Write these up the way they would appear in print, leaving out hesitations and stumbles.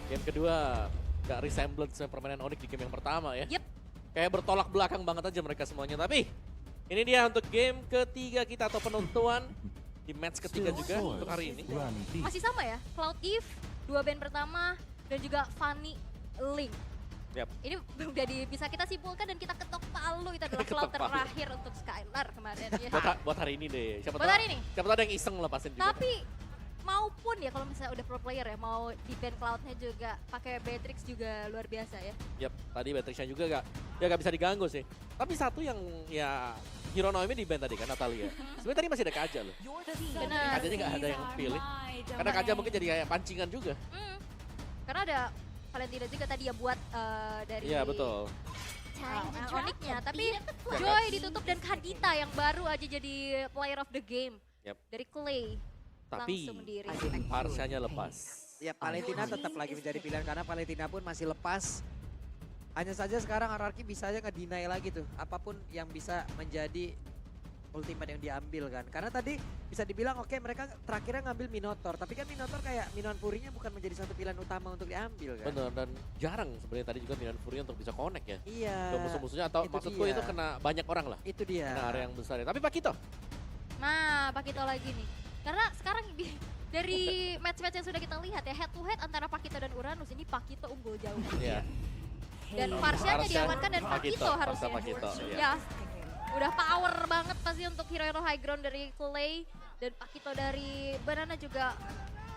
Game kedua gak resemblance sama permainan Onyx di game yang pertama ya. Yep. Kayak bertolak belakang banget aja mereka semuanya. Tapi ini dia untuk game ketiga kita atau penentuan di match ketiga juga untuk hari ini. Masih sama ya, Cloud Eve, 2 band pertama, dan juga Fanny Link. Yap. Ini udah bisa kita simpulkan dan kita ketok palu, itu adalah Ketok cloud palu. terakhir untuk Skylar kemarin ya. Buat hari ini deh. Siapa Buat tahu, hari ini. siapa tahu ada yang iseng lepasin juga. Tapi maupun ya kalau misalnya udah pro player ya, mau di band Cloud-nya juga pakai Beatrix juga luar biasa ya. Yap, tadi Beatrixnya juga gak bisa diganggu sih. Tapi satu yang ya Hero Noemi di band tadi kan Natalia. Sebenarnya tadi masih ada Kaja loh. Benar. Kajanya gak ada yang pilih. Karena Kaja mungkin jadi kayak pancingan juga. Karena ada Valentina juga tadi ya buat dari Iya betul. Onyx-nya. Tapi Joy ditutup dan Kadita yang baru aja jadi player of the game. Yap. Dari Clay. Tapi Langsung diri. Parsianya lepas. Ya Valentina tetap lagi menjadi pilihan karena Valentina pun masih lepas. Hanya saja sekarang RRQ bisa aja nge-deny lagi tuh apapun yang bisa menjadi ultimate yang diambil kan. Karena tadi bisa dibilang oke mereka terakhirnya ngambil Minotaur. Tapi kan Minotaur kayak Minoan Fury-nya bukan menjadi satu pilihan utama untuk diambil kan. Bener, dan jarang sebenarnya tadi juga Milan Fury untuk bisa connect ya. Iya. Ke musuh-musuhnya atau itu maksudku dia. itu kena banyak orang lah. Itu dia. Kena area yang besar ya. Tapi Pak Kito, Nah, Pakito lagi nih. Karena sekarang dari match-match yang sudah kita lihat ya, head to head antara Pakito dan Uranus, ini Pakito unggul jauh. ya. Dan Parsianya Parsia, diamankan dan Pakito harusnya. Pakito, ya. Ya, udah power banget pasti untuk hero-hero high ground dari Clay. Dan Pakito dari Banana juga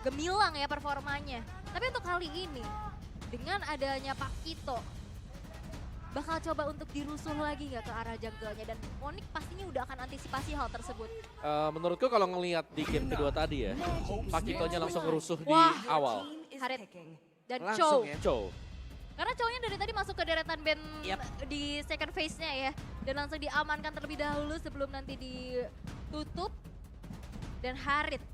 gemilang ya performanya. Tapi untuk kali ini, dengan adanya Pakito, bakal coba untuk dirusuh lagi nggak ke arah jungle-nya. Dan Onyx pastinya udah akan antisipasi hal tersebut. Menurutku kalau ngelihat di game kedua tadi ya, Pakitonya langsung ngerusuh di Wah. awal. Harit dan Langsung Chow. ya. Chow. Karena cowoknya dari tadi masuk ke deretan band Yap. di second phase-nya ya. Dan langsung diamankan terlebih dahulu sebelum nanti ditutup. Dan Harit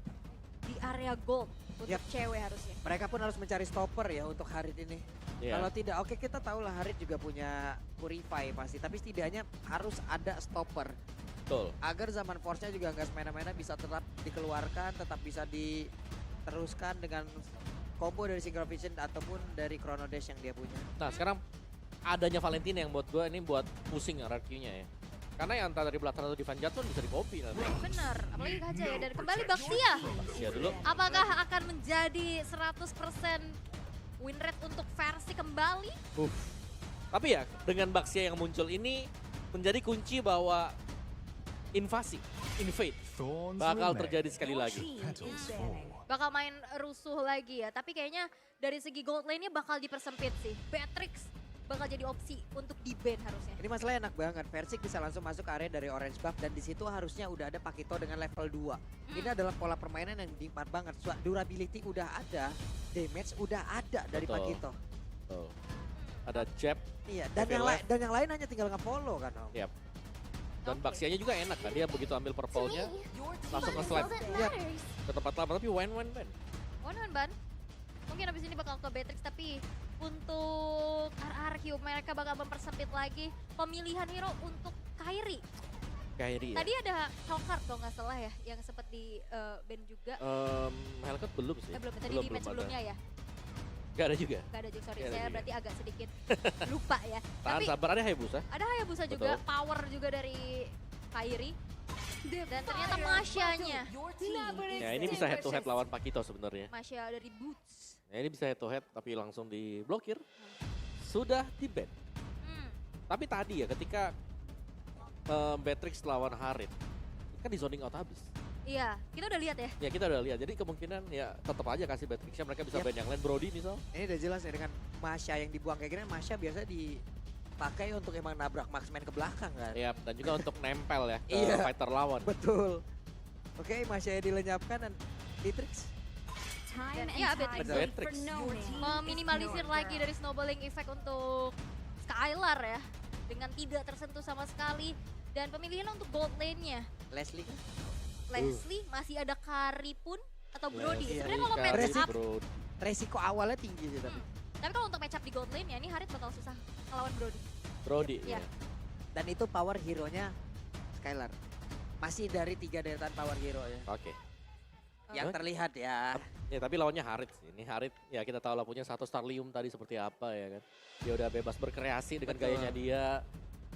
di area gold untuk Yap. cewek harusnya. Mereka pun harus mencari stopper ya untuk Harit ini. Iya. Kalau tidak, oke kita tahu lah Harit juga punya Purify pasti. Tapi setidaknya harus ada stopper. Betul. Agar zaman Force-nya juga nggak semena-mena bisa tetap dikeluarkan, tetap bisa diteruskan dengan combo dari Synchro Vision ataupun dari Chrono Dash yang dia punya. Nah sekarang adanya Valentina yang buat gue ini buat pusing RRQ-nya ya. Karena yang entah dari belakang atau di Van Jat pun bisa di-copy nanti. Bener, apalagi Kaja ya. Dan kembali Baxia. Ya dulu. Apakah akan menjadi 100% win rate untuk versi kembali? Tapi ya dengan Baxia yang muncul ini menjadi kunci bahwa invade bakal terjadi sekali lagi. Bakal main rusuh lagi ya. Tapi kayaknya dari segi gold lane-nya bakal dipersempit sih. Beatrix bakal jadi opsi untuk di-ban harusnya. Ini masalahnya enak banget. Versik bisa langsung masuk ke area dari orange buff dan di situ harusnya udah ada Pakito dengan level 2. Ini adalah pola permainan yang nikmat banget. Durability udah ada, damage udah ada dari Betul. Pakito. Tuh. Ada jab, Iya, dan yang lain hanya tinggal nge-follow kan Om. Yap. Dan Baxianya juga enak kan, dia begitu ambil purple-nya langsung nge-slide Iya. ke tempat lama, tapi win ban. One ban. Mungkin abis ini bakal ke Beatrix, tapi untuk RRQ mereka bakal mempersempit lagi pemilihan hero untuk Kairi. Kairi ya. Tadi ada Hellcard kalau nggak salah ya, yang sempat di ban juga. Hellcat belum sih. Belum, tadi di match ada. sebelumnya ya. Gak ada juga. Gak ada juga, sorry. Nggak ada Saya juga. berarti agak sedikit lupa ya. Tahan Tapi sabar, ada Hayabusa. ada Hayabusa juga, Betul. power juga dari Kairi. Dan ternyata Masya-nya. Ya ini bisa head to head lawan Pakito sebenarnya. Masya dari Boots. Ya ini bisa head to head tapi langsung diblokir. Sudah di ban. Hmm. Tapi tadi ya ketika Beatrix lawan Harit, kan di zoning out habis. Iya, kita udah lihat ya. Ya kita udah lihat, jadi kemungkinan ya tetap aja kasih Beatrixnya, mereka bisa Yap. ban yang lain, Brody misal. Ini udah jelas ya dengan Masya yang dibuang kayak gini. Masya biasa dipakai untuk emang nabrak marksman ke belakang kan. Ya, dan juga untuk nempel ya ke Iya. fighter lawan. Betul. Oke, Masya dilenyapkan dan Beatrix. Dan iya, Beatrix. Meminimalisir lagi dari snowballing effect untuk Skylar ya. Dengan tidak tersentuh sama sekali. Dan pemilihan untuk gold lane-nya. Leslie kan? Leslie, masih ada Kari pun atau Brody. Iya, Sebenarnya kalau Kari, match up, Brody. Resiko awalnya tinggi sih tapi. tapi kalau untuk match up di gold lane ya ini Harit bakal susah ngelawan Brody. Brody. Iya. Ya. Dan itu power hero-nya Skylar. Masih dari 3 deretan power hero ya. Oke. Yang terlihat ya. Ya tapi lawannya Harit sih. Ini Harit ya kita tahu lah punya satu Starlium tadi seperti apa ya kan. Dia udah bebas berkreasi dengan Betul. gayanya dia.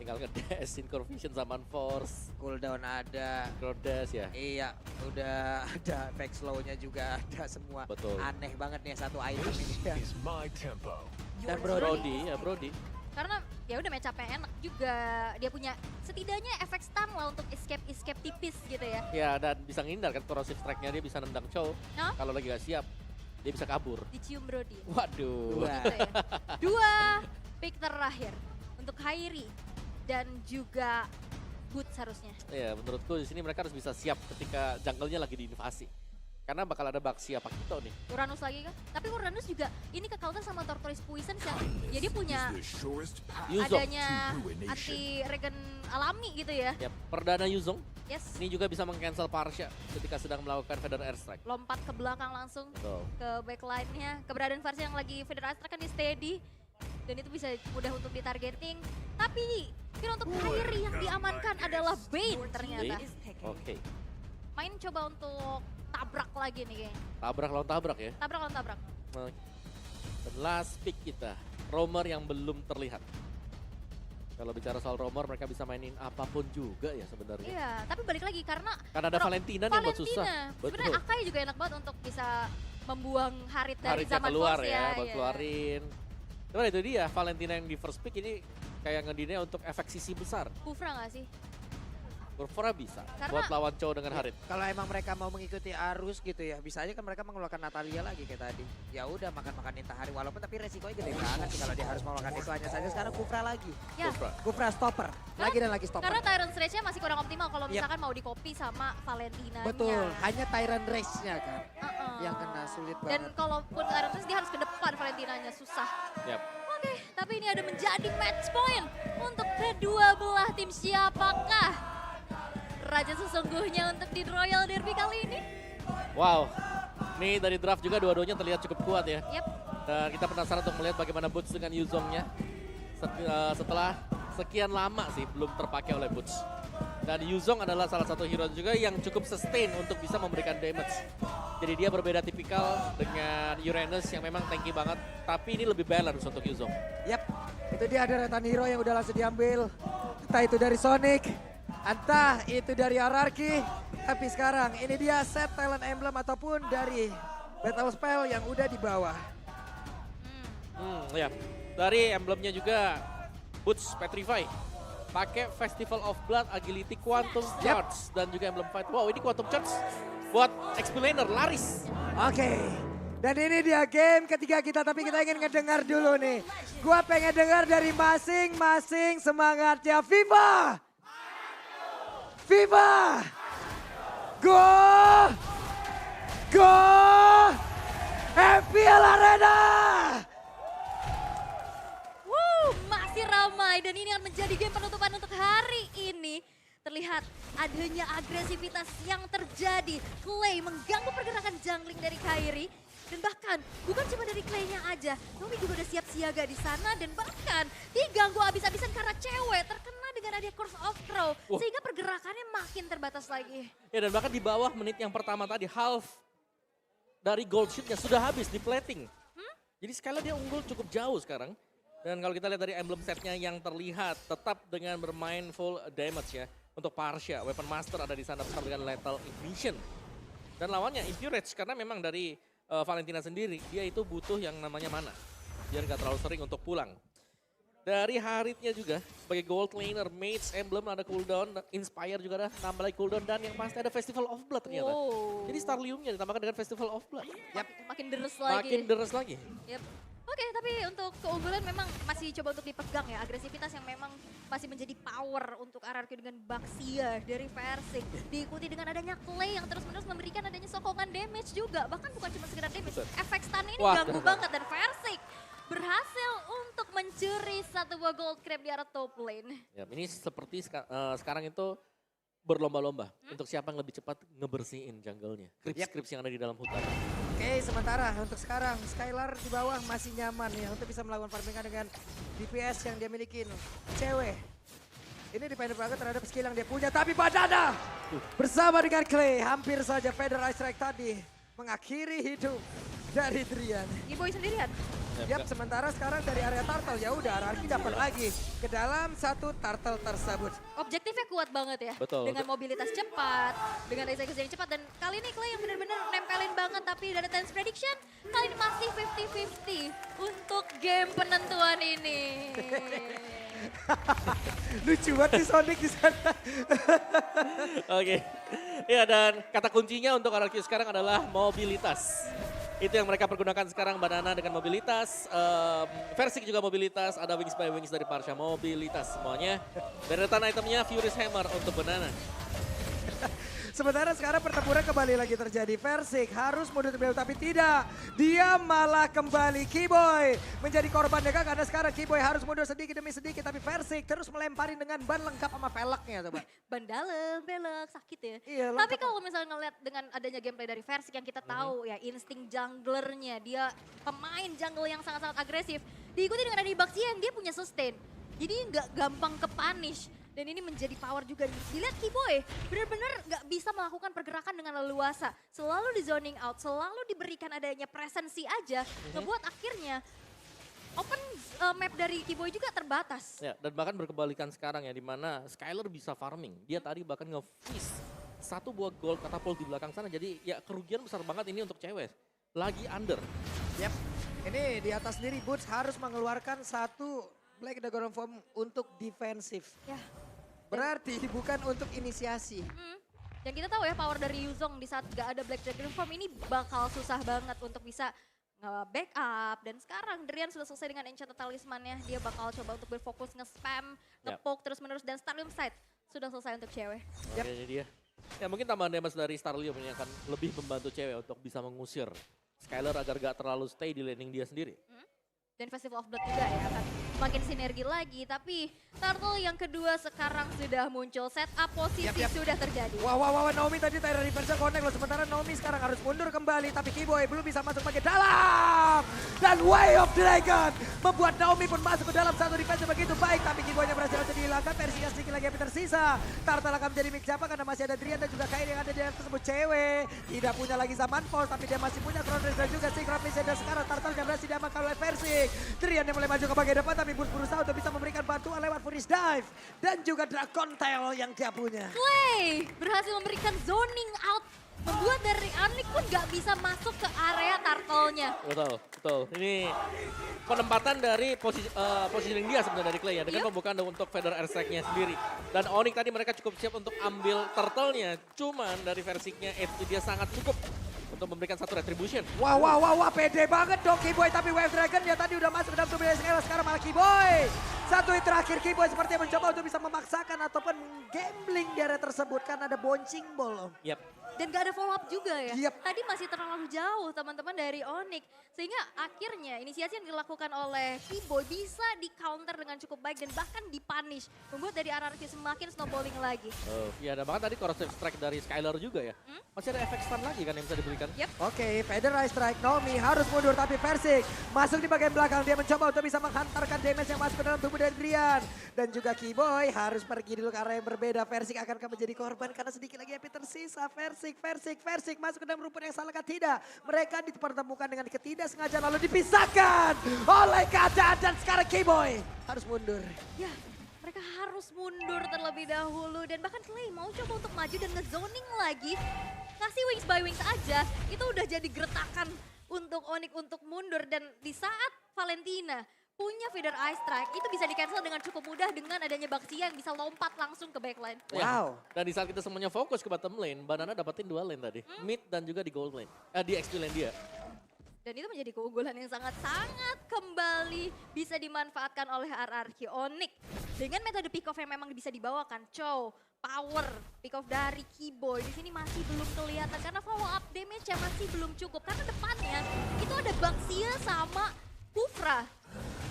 Tinggal nge-dash, Synchro Vision, Summon Force, Cooldown ada. Grodash ya. Iya, udah ada back slow-nya juga ada semua. Betul. Aneh banget nih satu item ini. Is my tempo. Dan Brody. Karena ya udah match-up-nya enak juga. Dia punya setidaknya efek stun lah untuk escape tipis gitu ya. Ya dan bisa ngindar kan corrosive strike-nya, dia bisa nendang Chow. Nah. Kalau lagi gak siap, dia bisa kabur. Dicium Brody. Waduh. Dua. Gitu ya. Dua pick terakhir untuk Kairi dan juga Boots harusnya. Ya menurutku di sini mereka harus bisa siap ketika jungle-nya lagi diinvasi. Karena bakal ada Baxi apa Pakito nih. Uranus lagi kan? Tapi Uranus juga ini ke counter sama Tortoise Poison yang ya dia punya Is the surest path. Yuzong. adanya to ruination. anti regen alami gitu ya. Ya, perdana Yuzong Yes. ini juga bisa meng-cancel Parsha ketika sedang melakukan Feather Airstrike. Lompat ke belakang langsung Betul. ke backline-nya. Keberadaan Farsi yang lagi Federal Strike kan di steady. Dan itu bisa mudah untuk ditargeting. Tapi kira untuk Kairi yang diamankan adalah Bane ternyata. Oke. Main coba untuk tabrak lagi nih kayaknya. Tabrak lawan tabrak ya. Tabrak lawan tabrak. Oke. Dan last pick kita, Roamer yang belum terlihat. Kalau bicara soal Roamer, mereka bisa mainin apapun juga ya sebenarnya. Iya, tapi balik lagi karena Karena ada Valentina nih buat susah. Sebenarnya Akai juga enak banget untuk bisa membuang Harit dari Haritnya zaman keluar Force ya, buat iya. keluarin. Cuman itu dia, Valentina yang di first pick ini kayak ngedine untuk efek sisi besar. Kufra gak sih? Kurvora bisa Karena- buat lawan Chow dengan Harit. Kalau emang mereka mau mengikuti arus gitu ya, bisa aja kan mereka mengeluarkan Natalia lagi kayak tadi. Ya udah makan-makan Intahari walaupun tapi resikonya gede banget sih kalau dia harus melakukan itu. Hanya saja sekarang Kufra lagi. Ya, Kurvora. Kufra stopper. Lagi dan lagi stopper. karena Tyrant Rage-nya masih kurang optimal kalau Yep. misalkan mau di-copy sama Valentina-nya. Betul, hanya Tyrant Race-nya kan Uh-uh. yang kena sulit Dan banget. kalaupun Tyrant Rage dia harus ke depan Valentina-nya, susah. Yap. Oke, tapi ini ada menjadi match point untuk kedua belah tim. Siapakah raja sesungguhnya untuk di Royal Derby kali ini? Wow. Nih dari draft juga dua-duanya terlihat cukup kuat ya. Yap, Dan kita penasaran untuk melihat bagaimana Boots dengan Yuzongnya. Setelah sekian lama sih belum terpakai oleh Boots. Dan Yuzong adalah salah satu hero juga yang cukup sustain untuk bisa memberikan damage. Jadi dia berbeda tipikal dengan Uranus yang memang tanky banget. Tapi ini lebih balance untuk Yuzong. Yap, itu dia ada Retan Hero yang udah langsung diambil. Entah itu dari Sonic, entah itu dari Ararki. Tapi sekarang ini dia set talent emblem ataupun dari battle spell yang udah di bawah. Ya. Dari emblemnya juga Boots Petrify. Pakai Festival of Blood, Agility, Quantum Charge dan juga emblem fight. Wow, ini Quantum Charge buat Explainer laris. Oke. Dan ini dia game ketiga kita, tapi kita ingin ngedengar dulu nih. Gua pengen dengar dari masing-masing semangatnya. Viva! Viva! Go! Go! FPL Arena! masih ramai dan ini akan menjadi game penutupan untuk hari ini. Terlihat adanya agresivitas yang terjadi. Clay mengganggu pergerakan jungling dari Kairi. Dan bahkan bukan cuma dari Clay-nya aja, Nomi juga udah siap siaga di sana dan bahkan diganggu abis-abisan karena cewek terkena dengan adanya Curse of Crow. Sehingga pergerakannya makin terbatas lagi. Ya dan bahkan di bawah menit yang pertama tadi half dari gold sheet-nya sudah habis di plating. Jadi sekali dia unggul cukup jauh sekarang. Dan kalau kita lihat dari emblem setnya yang terlihat tetap dengan bermain full damage ya. Untuk Parsha, Weapon Master ada di sana bersama dengan Lethal Ignition. Dan lawannya Impurage karena memang dari Valentina sendiri dia itu butuh yang namanya mana. Biar gak terlalu sering untuk pulang. Dari Haritnya juga sebagai gold laner, Mage Emblem ada cooldown, Inspire juga ada nambah lagi cooldown dan yang pasti ada Festival of Blood ternyata. Wow. Jadi Starliumnya ditambahkan dengan Festival of Blood. Makin deres lagi. Makin deres lagi. Yep. Oke, tapi untuk keunggulan memang masih coba untuk dipegang ya. Agresivitas yang memang masih menjadi power untuk RRQ dengan Baxia dari Versik. Diikuti dengan adanya Clay yang terus-menerus memberikan adanya sokongan damage juga. Bahkan bukan cuma sekedar damage, Betul. efek stun ini Wah. ganggu banget. Dan Versik berhasil untuk mencuri satu buah gold crab di arah top lane. Ya, ini seperti sekarang itu berlomba-lomba untuk siapa yang lebih cepat ngebersihin jungle-nya. Krips-krips yang ada di dalam hutan. Oke, sementara untuk sekarang Skylar di bawah masih nyaman ya untuk bisa melakukan farmingan dengan DPS yang dia miliki. Cewek Ini dependent banget terhadap skill yang dia punya. Tapi Banana bersama dengan Clay. Hampir saja Feather Ice Strike tadi mengakhiri hidup dari Drian. Kiboy sendirian. Yap, sementara sekarang dari area turtle ya udah RRQ dapat lagi ke dalam satu turtle tersebut. Objektifnya kuat banget ya. Betul. Dengan mobilitas cepat, dengan eksekusi yang cepat. Dan kali ini Clay yang benar-benar nempelin banget. Tapi dari Tense Prediction, kali ini masih 50-50 untuk game penentuan ini. Lucu banget sih Sonic di sana. Oke. Ya, dan kata kuncinya untuk RRQ sekarang adalah mobilitas. Itu yang mereka pergunakan sekarang, Banana dengan mobilitas, Versik juga mobilitas, ada Wings by Wings dari Parsha, mobilitas semuanya. Deretan itemnya Furious Hammer untuk Banana. Sementara sekarang pertempuran kembali lagi terjadi. Versik harus mundur terlebih dahulu, tapi tidak. Dia malah kembali Kiboy menjadi korban deka karena sekarang Kiboy harus mundur sedikit demi sedikit. Tapi Versik terus melemparin dengan ban lengkap sama velgnya coba. Ban dalam, belok, sakit ya. Iya, Tapi lengkap. kalau misalnya ngeliat dengan adanya gameplay dari Versik yang kita tahu ya insting junglernya, dia pemain jungle yang sangat-sangat agresif. Diikuti dengan ada Baxian, dia punya sustain. Jadi nggak gampang ke punish. Dan ini menjadi power juga. Dilihat Kiboy benar-benar nggak bisa melakukan pergerakan dengan leluasa. Selalu di zoning out, selalu diberikan adanya presensi aja. Ngebuat akhirnya open map dari Kiboy juga terbatas. Ya, dan bahkan berkebalikan sekarang ya, di mana Skyler bisa farming. Dia tadi bahkan nge-freeze satu buah gold katapult di belakang sana. Jadi ya kerugian besar banget ini untuk cewek. Lagi under. Yep. Ini di atas sendiri Boots harus mengeluarkan satu Black Dragon Form untuk defensif. Ya. Berarti bukan untuk inisiasi. Dan kita tahu ya power dari Yuzong di saat gak ada Black Dragon Form ini bakal susah banget untuk bisa nge-backup. Dan sekarang Drian sudah selesai dengan Enchanted Talisman-nya. Dia bakal coba untuk berfokus nge-spam, nge-poke terus-menerus. Dan Starlium Sight sudah selesai untuk cewek. Yap. Kayaknya dia. Ya mungkin tambahan damage dari Starlium ini akan lebih membantu cewek untuk bisa mengusir Skyler agar gak terlalu stay di laning dia sendiri. Dan Festival of Blood juga ya akan semakin sinergi lagi. Tapi Turtle yang kedua sekarang sudah muncul. Setup posisi sudah terjadi. Wah, Naomi tadi Tyra reverse connect loh. Sementara Naomi sekarang harus mundur kembali. Tapi Kiboy belum bisa masuk bagian dalam. Dan Way of Dragon membuat Naomi pun masuk ke dalam satu defense begitu baik. Tapi Kiboynya berhasil untuk dihilangkan. Versinya sedikit lagi yang tersisa. Turtle akan menjadi mic siapa karena masih ada Drian dan juga Kairi yang ada di tersebut cewek. Tidak punya lagi zaman Force tapi dia masih punya Crown Race dan juga Secret Mission. Dan sekarang Turtle yang berhasil diamankan oleh Versik. Drian yang mulai maju ke bagian depan tapi Boots berusaha untuk bisa memberikan bantuan lewat Furious Dive. Dan juga Dragon Tail yang dia punya. Clay berhasil memberikan zoning out. Membuat dari Anik pun gak bisa masuk ke area turtle-nya. Betul. Ini penempatan dari positioning dia sebenarnya dari Clay ya. Dengan pembukaan untuk Feather Air Strike-nya sendiri. Dan Onyx tadi mereka cukup siap untuk ambil turtle-nya. Cuman dari versinya HP dia sangat cukup untuk memberikan satu retribution. Wah, pede banget dong Kiboy. Tapi Wave Dragon ya tadi udah masuk ke dalam tubuh sekarang malah Kiboy. Satu hit terakhir Kiboy sepertinya mencoba untuk bisa memaksakan ataupun gambling di area tersebut karena ada bouncing ball. Yap. Dan gak ada follow up juga ya. Yep. Tadi masih terlalu jauh teman-teman dari Onyx. Sehingga akhirnya inisiasi yang dilakukan oleh Kiboy bisa di counter dengan cukup baik dan bahkan dipunish. Membuat dari RRQ semakin snowballing lagi. Ya, dan bahkan tadi corrosive strike dari Skyler juga ya. Masih ada efek stun lagi kan yang bisa diberikan. Yep. Oke, Feather Ice Strike, Naomi harus mundur tapi Versik masuk di bagian belakang. Dia mencoba untuk bisa menghantarkan damage yang masuk ke dalam tubuh dari Drian. Dan juga Kiboy harus pergi dulu ke arah yang berbeda. Versik akan menjadi korban karena sedikit lagi HP tersisa. Versik masuk ke dalam rumput yang salah tidak. Mereka dipertemukan dengan ketidaksengajaan lalu dipisahkan oleh keadaan dan sekarang Kiboy harus mundur. Ya, mereka harus mundur terlebih dahulu. Dan bahkan Clay mau coba untuk maju dan ngezoning lagi. Ngasih Wings by Wings aja, itu udah jadi geretakan untuk Onyx untuk mundur. Dan di saat Valentina punya Feather Ice Strike, itu bisa di-cancel dengan cukup mudah dengan adanya Baxian bisa lompat langsung ke backline. Wow. Dan di saat kita semuanya fokus ke bottom lane, Banana dapetin 2 lane tadi. Mid dan juga di gold lane. Di XP lane dia. Dan itu menjadi keunggulan yang sangat-sangat kembali bisa dimanfaatkan oleh RRQ Onyx. Dengan metode pick off yang memang bisa dibawakan, power pick off dari Kiboy di sini masih belum kelihatan karena follow up damage-nya masih belum cukup. Karena depannya itu ada Baxia sama Kufra.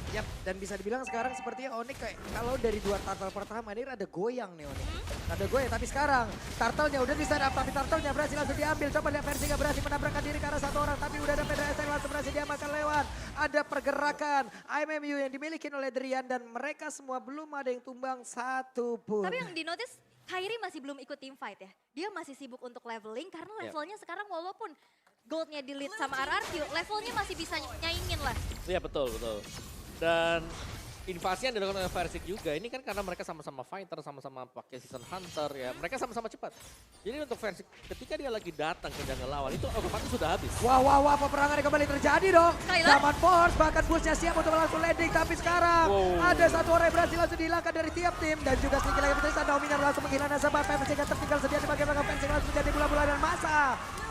Yap, dan bisa dibilang sekarang sepertinya Onyx kayak kalau dari 2 turtle pertama ini ada goyang nih Onyx. Ada goyang, tapi sekarang turtle-nya udah di stand up, tapi turtle-nya berhasil langsung diambil. Coba lihat versi nggak berhasil menabrakkan diri karena 1 orang, tapi udah ada PDS yang langsung berhasil diamankan lewat. Ada pergerakan IMMU yang dimiliki oleh Drian dan mereka semua belum ada yang tumbang satupun. Tapi yang di-notice Kairi masih belum ikut team fight ya. Dia masih sibuk untuk leveling karena levelnya sekarang walaupun goldnya di lead sama RRQ, levelnya masih bisa nyaingin lah. Iya betul, betul. Dan invasi yang dilakukan oleh Versik juga, ini kan karena mereka sama-sama fighter, sama-sama pakai season hunter ya. Mereka sama-sama cepat. Jadi untuk Versik ketika dia lagi datang ke jungle lawan, itu otomatis sudah habis. Wah, peperangan yang kembali terjadi dong. Skylar. Zaman Force, bahkan Bullsnya siap untuk langsung landing. Tapi sekarang ada 1 orang yang berhasil langsung dihilangkan dari tiap tim. Dan juga sedikit lagi bercerita, Dominar langsung menghilangkan sebab Versik yang tertinggal sedia di bagian belakang. Versik langsung menjadi bola-bola dan masa.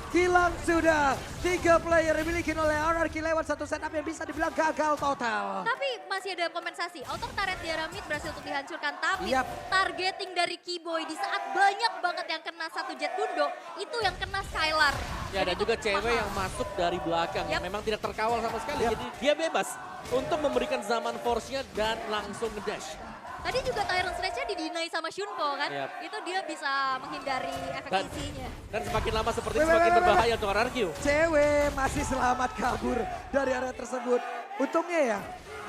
Hilang sudah 3 player dimiliki oleh RRQ lewat 1 setup yang bisa dibilang gagal total. Tapi masih ada kompensasi. Outer turret di arah mid berhasil untuk dihancurkan. Tapi Yap. targeting dari Keyboy di saat banyak banget yang kena 1 jet bundo, itu yang kena Skylar. Ya dan itu juga cewek mahal. yang masuk dari belakang yang Yap. memang tidak terkawal sama sekali. Yap. Jadi dia bebas untuk memberikan zaman force-nya dan langsung ngedash. Tadi juga Tyrant Sledge-nya di-deny sama Shunpo kan. Yap. Itu dia bisa menghindari efek Dan- isinya. Dan semakin lama seperti Wait, semakin wait, wait, berbahaya untuk RRQ. Cewek masih selamat kabur dari area tersebut. Untungnya ya,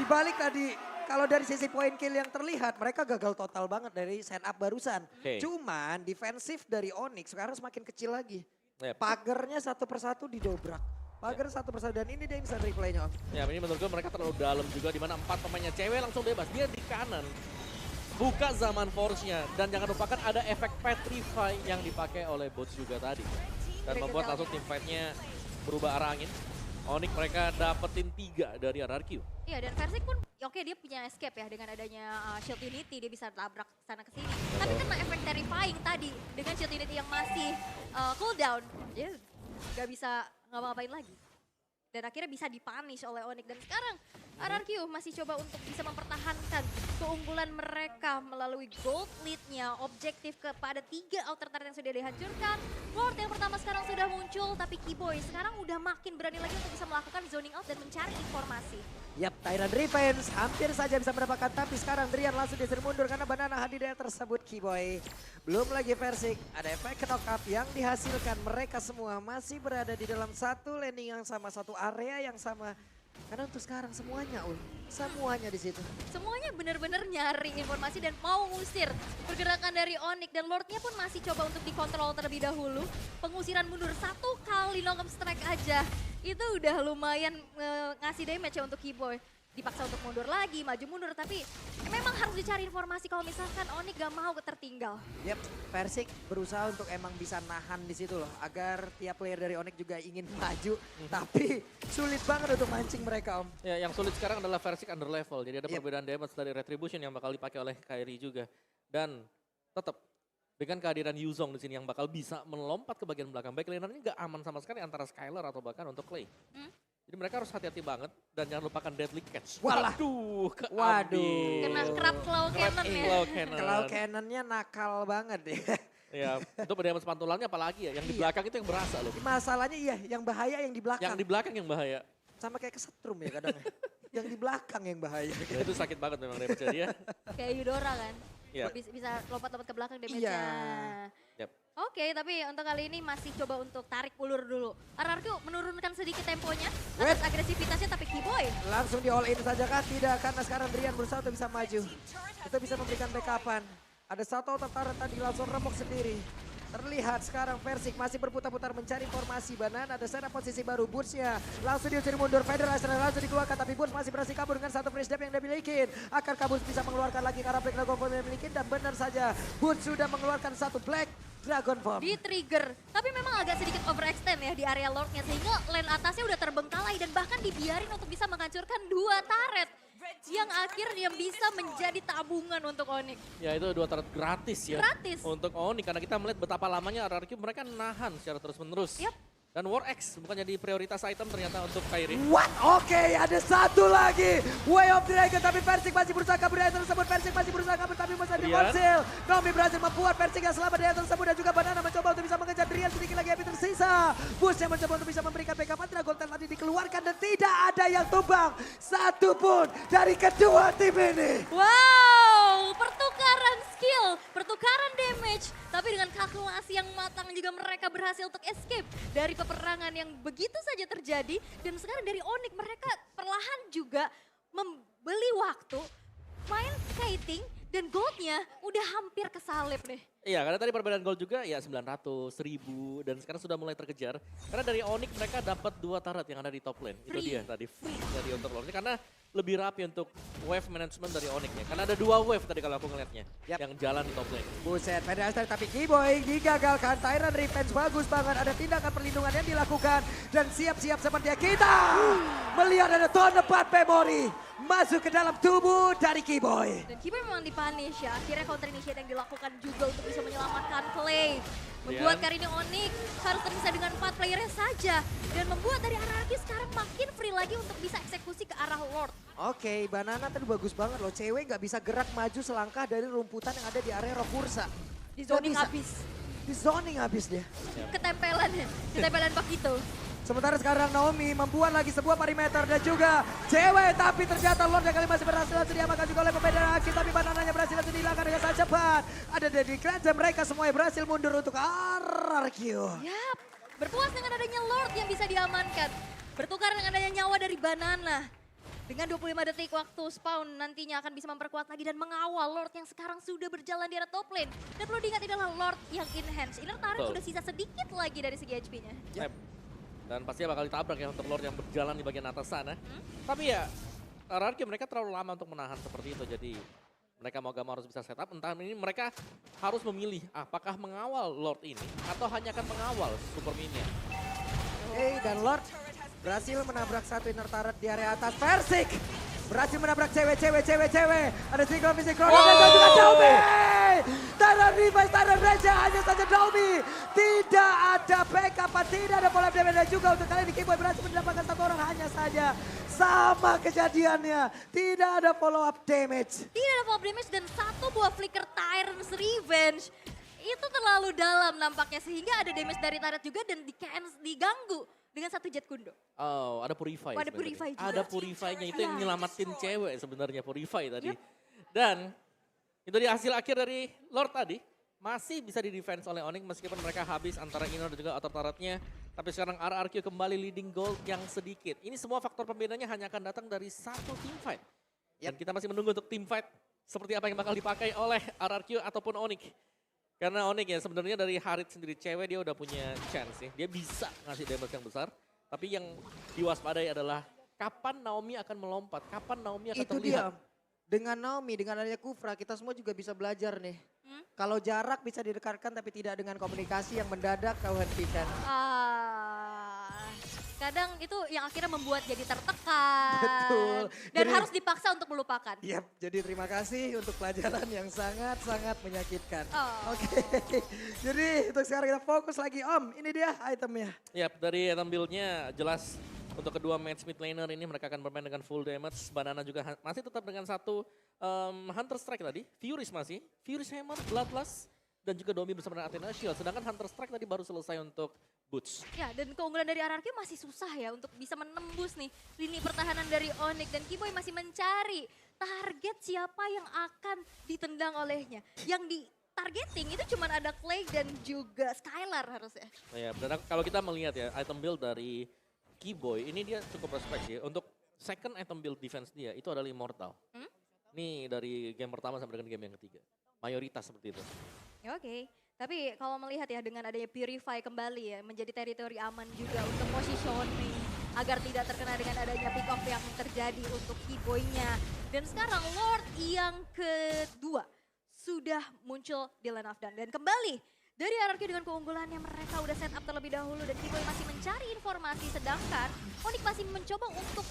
dibalik tadi kalau dari sisi point kill yang terlihat, mereka gagal total banget dari setup barusan. Oke. Cuman defensif dari Onyx sekarang semakin kecil lagi. Yap. Pagernya 1 persatu didobrak. Pagar 1 persatu dan ini dia instant replaynya Om. Ya ini menurut gue mereka terlalu dalam juga di mana 4 pemainnya cewek langsung bebas. Dia di kanan. Buka zaman force-nya. Dan jangan lupakan ada efek petrify yang dipakai oleh bots juga tadi. Dan Break membuat it down. langsung team fight-nya berubah arah angin. Onyx mereka dapetin 3 dari RRQ. Iya dan Versik pun oke dia punya escape ya dengan adanya Shield Unity dia bisa tabrak sana ke sini. Tapi kena efek terrifying tadi dengan Shield Unity yang masih cooldown, dia nggak bisa ngapa-ngapain lagi. Dan akhirnya bisa dipunish oleh Onyx. Dan sekarang RRQ masih coba untuk bisa mempertahankan keunggulan mereka melalui gold lead-nya. Objektif kepada 3 outer turret yang sudah dihancurkan. Lord yang pertama sekarang sudah muncul, tapi Keyboy sekarang udah makin berani lagi untuk bisa melakukan zoning out dan mencari informasi. Yap, Tyrant Revenge hampir saja bisa mendapatkan, tapi sekarang Drian langsung disuruh mundur karena banana hadir dari tersebut Keyboy. Belum lagi Versik, ada efek knockup yang dihasilkan. Mereka semua masih berada di dalam satu landing yang sama, satu area yang sama. Karena untuk sekarang semuanya, semuanya di situ. Semuanya benar-benar nyari informasi dan mau ngusir pergerakan dari Onyx. Dan Lordnya pun masih coba untuk dikontrol terlebih dahulu. Pengusiran mundur 1 kali knock-up strike aja. Itu udah lumayan ngasih damage ya untuk Keyboy. Dipaksa untuk mundur lagi, maju mundur. Tapi memang harus dicari informasi kalau misalkan Onyx gak mau tertinggal. Yap, Versik berusaha untuk emang bisa nahan di situ loh. Agar tiap player dari Onyx juga ingin maju. Tapi sulit banget untuk mancing mereka Om. Ya, yang sulit sekarang adalah Versik under level. Jadi ada Yep. perbedaan damage dari Retribution yang bakal dipakai oleh Kairi juga. Dan tetap dengan kehadiran Yuzong di sini yang bakal bisa melompat ke bagian belakang. Back laner-nya nggak aman sama sekali antara Skylar atau bahkan untuk Clay. Jadi mereka harus hati-hati banget dan jangan lupakan Deadly Catch. Walah. Waduh, Waduh. Kena crab claw cannon ya. Claw cannon. Kalau cannonnya nakal banget ya. Ya, itu damage pantulannya apalagi ya. Yang di Iya. belakang itu yang berasa loh. Masalahnya iya, yang bahaya yang di belakang. Yang di belakang yang bahaya. Sama kayak kesetrum ya kadang. Yang di belakang yang bahaya. Nah, itu sakit banget memang damage-nya dia. Kayak Eudora kan. Iya. Bisa lompat-lompat ke belakang damage-nya. Iya. Yap. Oke, tapi untuk kali ini masih coba untuk tarik ulur dulu. RRQ menurunkan sedikit temponya, Wait. atas agresivitasnya, tapi Keyboy Langsung di all in saja kah? Tidak, karena sekarang Drian berusaha untuk bisa maju. Itu bisa memberikan backupan. Ada satu otot tadi langsung remuk sendiri. Terlihat sekarang Versik masih berputar-putar mencari informasi. Banana ada sana posisi baru. Boots-nya langsung diusir mundur. Federation langsung dikeluarkan. Tapi Boots masih berhasil kabur dengan satu freeze dap yang dia miliki. Akankah Boots bisa mengeluarkan lagi karena Black Dragon Form yang dimiliki? Dan benar saja Boots sudah mengeluarkan satu Black Dragon Form. di trigger. Tapi memang agak sedikit overextend ya di area Lordnya, sehingga lane atasnya udah terbengkalai dan bahkan dibiarin untuk bisa menghancurkan 2 turret. Yang akhirnya bisa menjadi tabungan untuk Onyx. Ya itu 2 turret gratis ya. Gratis. Untuk Onyx karena kita melihat betapa lamanya RRQ mereka nahan secara terus menerus. Yap. Dan War X bukan jadi prioritas item ternyata untuk Kairi. What? Oke, ada satu lagi. Way of Dragon, tapi Persik masih berusaha kabur dari item tersebut. Persik masih berusaha kabur, tapi masih berhasil. Nomi berhasil membuat Persik yang selamat dari item tersebut. Dan juga Banana mencoba untuk bisa mengejar Drian sedikit lagi habis tersisa. Bush yang mencoba untuk bisa memberikan backup. Mantra Golden tadi dikeluarkan dan tidak ada yang tumbang. Satu pun dari kedua tim ini. Wow, pertukaran skill, pertukaran damage. Tapi dengan kalkulasi yang matang juga mereka berhasil untuk escape dari peperangan yang begitu saja terjadi. Dan sekarang dari Onyx mereka perlahan juga membeli waktu, main kiting, dan goldnya udah hampir kesalip nih. Iya, karena tadi perbedaan gold juga ya 900, 1000, dan sekarang sudah mulai terkejar. Karena dari Onyx mereka dapat 2 turret yang ada di top lane. Itu dia tadi free dari untuk Lord. Karena lebih rapi untuk wave management dari Onyx ya. Karena ada 2 wave tadi kalau aku ngeliatnya yang jalan di top lane. Buset, Pedastar tapi Keyboy digagalkan. Tyrant Revenge bagus banget. Ada tindakan perlindungan yang dilakukan. Dan siap-siap seperti kita melihat ada Tone Part Memory masuk ke dalam tubuh dari Keyboy. Dan Keyboy memang dipunish ya. Akhirnya counter initiate yang dilakukan juga untuk bisa menyelamatkan Clay. Membuat kali ini Onyx harus tersisa dengan 4 playernya saja. Dan membuat dari RRQ sekarang makin free lagi untuk bisa eksekusi ke arah Lord. Oke, Banana tadi bagus banget loh. Cewek nggak bisa gerak maju selangkah dari rumputan yang ada di area Rokursa. Di Nggak zoning bisa. habis. Di zoning habis dia. Ketempelan Pakito. Sementara sekarang Naomi membuat lagi sebuah perimeter dan juga cewek. Tapi ternyata Lord yang kali masih berhasil diamankan juga oleh pembeda aksi. Tapi Banananya berhasil dihilangkan dengan sangat cepat. Ada dari Kranza, mereka semuanya berhasil mundur untuk RRQ. Yap, berpuas dengan adanya Lord yang bisa diamankan. Bertukar dengan adanya nyawa dari Banana. Dengan 25 detik waktu spawn nantinya akan bisa memperkuat lagi dan mengawal Lord yang sekarang sudah berjalan di area top lane. Dan perlu diingat adalah Lord yang enhance. Inner turret sudah sisa sedikit lagi dari segi HP-nya. Yep. Dan pastinya bakal ditabrak ya untuk Lord yang berjalan di bagian atas sana. Tapi ya, RRQ mereka terlalu lama untuk menahan seperti itu. Jadi mereka mau gak mau harus bisa setup. Entah ini mereka harus memilih apakah mengawal Lord ini atau hanya akan mengawal Super Minion. Dan Lord berhasil menabrak satu inner turret di area atas. Persik berhasil menabrak cewek. Ada sinkron dan juga Daumi. Tyrant Revive, Tyrant Raja, hanya saja Daumi. Tidak ada backup, tidak ada pola damage dan juga untuk kali ini Keyboy berhasil mendapatkan satu orang hanya saja. Sama kejadiannya, tidak ada follow up damage. Tidak ada follow up damage dan satu buah flicker Tyrant's Revenge. Itu terlalu dalam nampaknya sehingga ada damage dari turret juga dan diganggu dengan satu jet kundo. Oh, ada Purify. Ada Purify juga. Ada Purify-nya itu yang nyelamatin cewek sebenarnya Purify tadi. Yep. Dan itu di hasil akhir dari Lord tadi. Masih bisa di-defense oleh Onyx meskipun mereka habis antara inner dan juga outer turret-nya. Tapi sekarang RRQ kembali leading gold yang sedikit. Ini semua faktor pembedanya hanya akan datang dari satu team fight. Dan kita masih menunggu untuk team fight seperti apa yang bakal dipakai oleh RRQ ataupun Onyx. Karena Onyx ya sebenarnya dari Harit sendiri cewek dia udah punya chance nih. Dia bisa ngasih damage yang besar. Tapi yang diwaspadai adalah kapan Naomi akan melompat, kapan Naomi akan Itu terlihat. dia. Dengan Naomi, dengan adanya Kufra, kita semua juga bisa belajar nih. Kalau jarak bisa didekatkan tapi tidak dengan komunikasi yang mendadak kau hentikan. Kadang itu yang akhirnya membuat jadi tertekan. Betul. Dan Jadi- harus dipaksa untuk melupakan. Yap, jadi terima kasih untuk pelajaran yang sangat-sangat menyakitkan. Oh. Oke, jadi untuk sekarang kita fokus lagi Om. Ini dia itemnya. Yap, dari item build-nya jelas untuk kedua match mid laner ini mereka akan bermain dengan full damage. Banana juga masih tetap dengan satu Hunter Strike tadi. Furious masih. Furious Hammer, Bloodlust, dan juga Domi bersama dengan Athena Shield. Sedangkan Hunter Strike tadi baru selesai untuk Boots. Ya, dan keunggulan dari RRQ masih susah ya untuk bisa menembus nih lini pertahanan dari Onyx. Dan Keyboy masih mencari target siapa yang akan ditendang olehnya. Yang di targeting itu cuma ada Clay dan juga Skylar harusnya. Nah, ya, dan kalau kita melihat ya item build dari Keyboy ini dia cukup respect sih. Untuk second item build defense dia itu adalah Immortal. Ini dari game pertama sampai dengan game yang ketiga. Mayoritas seperti itu. Ya, oke. Tapi kalau melihat ya dengan adanya Purify kembali ya menjadi teritori aman juga untuk positioning agar tidak terkena dengan adanya pick off yang terjadi untuk Keyboy-nya. Dan sekarang Lord yang kedua sudah muncul di Land of Dawn. Dan kembali dari RRQ dengan keunggulannya mereka udah set up terlebih dahulu dan Keyboy masih mencari informasi sedangkan Onyx masih mencoba untuk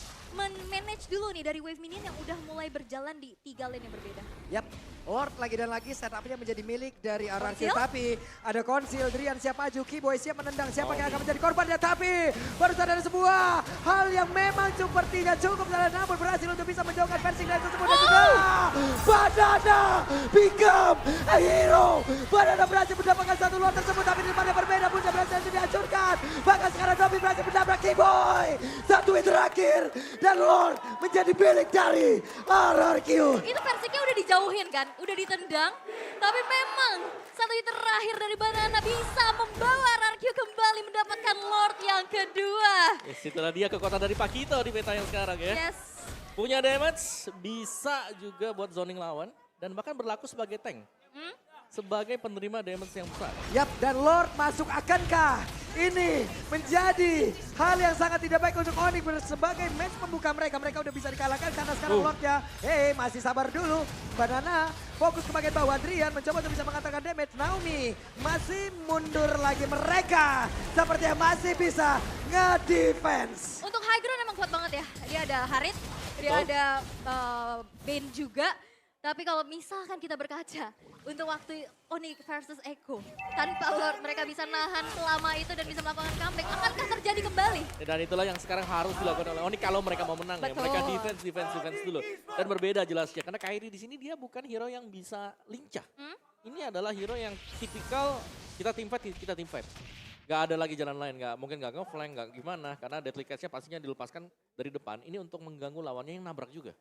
manage dulu nih dari wave minion yang udah mulai berjalan di 3 lane yang berbeda. Yap, Lord lagi dan lagi setupnya menjadi milik dari RRQ. Konsil? Tapi ada Konsil, Drian siap maju, Keyboy siap menendang. Siapa yang akan menjadi korbannya? Tapi barusan ada sebuah hal yang memang sepertinya cukup salah. Namun berhasil untuk bisa menjauhkan fencing dari tersebut. Dan juga Banana become a hero. Banana berhasil mendapatkan satu Lord tersebut. Tapi di depannya berbeda. Punya berhasil dihancurkan. Bahkan sekarang Dobby berhasil menabrak Keyboy. Satu hit terakhir. Dan Lord menjadi milik dari RRQ. Itu versinya udah dijauhin kan, udah ditendang. Tapi memang satu hit terakhir dari Banana bisa membawa RRQ kembali mendapatkan Lord yang kedua. Yes, itulah dia kekuatan dari Pakito di meta yang sekarang ya. Yes. Punya damage, bisa juga buat zoning lawan. Dan bahkan berlaku sebagai tank. Sebagai penerima damage yang besar. Yap, dan Lord masuk. Akankah ini menjadi hal yang sangat tidak baik untuk Onyx sebagai match pembuka mereka? Mereka udah bisa dikalahkan karena sekarang Lordnya, masih sabar dulu. Banana fokus ke bagian bawah. Adrian mencoba untuk bisa mengatakan damage. Naomi masih mundur lagi. Mereka sepertinya masih bisa nge-defense. Untuk high ground emang kuat banget ya. Dia ada Harit, dia Betul. ada Bane juga. Tapi kalau misalkan kita berkaca untuk waktu Onyx versus Echo, tanpa Lord mereka bisa nahan selama itu dan bisa melakukan comeback. Akankah terjadi kembali? Dan itulah yang sekarang harus dilakukan oleh Onyx kalau mereka mau menang ya. Betul. Mereka defense dulu. Dan berbeda jelasnya karena Kairi di sini dia bukan hero yang bisa lincah. Ini adalah hero yang tipikal kita team fight. Gak ada lagi jalan lain, mungkin gak nge-flank, gak gimana. Karena deadly catch-nya pastinya dilepaskan dari depan. Ini untuk mengganggu lawannya yang nabrak juga.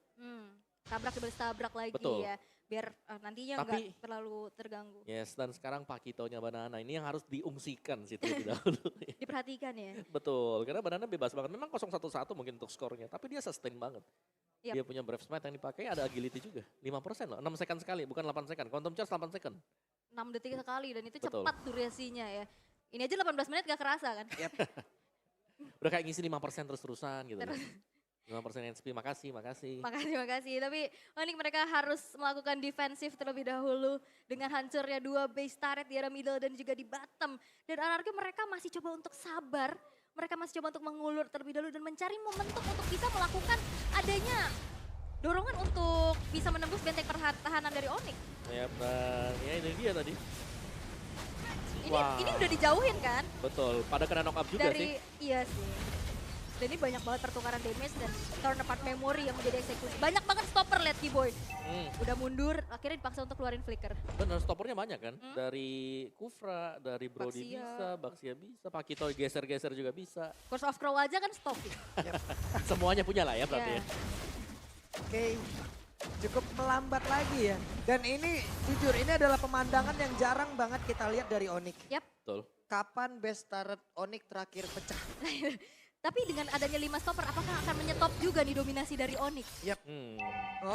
Tabrak dibalik tabrak lagi Betul. ya. Biar nantinya Tapi- nggak terlalu terganggu. Yes, dan sekarang Pakitonya Banana ini yang harus diungsikan sih terlebih dahulu. Diperhatikan ya. Betul, karena Banana bebas banget. Memang 0-1-1 mungkin untuk skornya, tapi dia sustain banget. Yap. Dia punya Brave Smite yang dipakai, ada agility juga. 5% loh, 6 second sekali, bukan 8 second. Quantum Charge 8 second. 6 detik sekali dan itu Betul. cepat durasinya ya. Ini aja 18 menit gak kerasa kan. Udah kayak ngisi 5% terus-terusan gitu. Terus. 5% HP, makasih. Makasih. Tapi Onyx mereka harus melakukan defensif terlebih dahulu. Dengan hancurnya 2 base turret di area middle dan juga di bottom. Dan RRQ mereka masih coba untuk sabar. Mereka masih coba untuk mengulur terlebih dahulu dan mencari momentum untuk bisa melakukan adanya dorongan untuk bisa menembus benteng pertahanan dari Onyx. Ya, dan ya ini dia tadi. Ini udah dijauhin kan Betul, pada kena knock up juga dari sih. iya sih. Dan ini banyak banget pertukaran damage dan turn apart memory yang menjadi eksekusi. Banyak banget stopper lihat Keyboy. Udah mundur, akhirnya dipaksa untuk keluarin flicker. Bener, stoppernya banyak kan. Dari Kufra, dari Brody Baxia. bisa, Baxia bisa, Pakito geser-geser juga bisa. Course of Crow aja kan stop. Semuanya punya lah ya berarti Iya. ya. Oke, cukup melambat lagi ya. Dan ini jujur ini adalah pemandangan yang jarang banget kita lihat dari Onyx. Yap. Betul. Kapan best turret Onyx terakhir pecah? Tapi dengan adanya 5 stopper, apakah akan menyetop juga nih dominasi dari Onyx?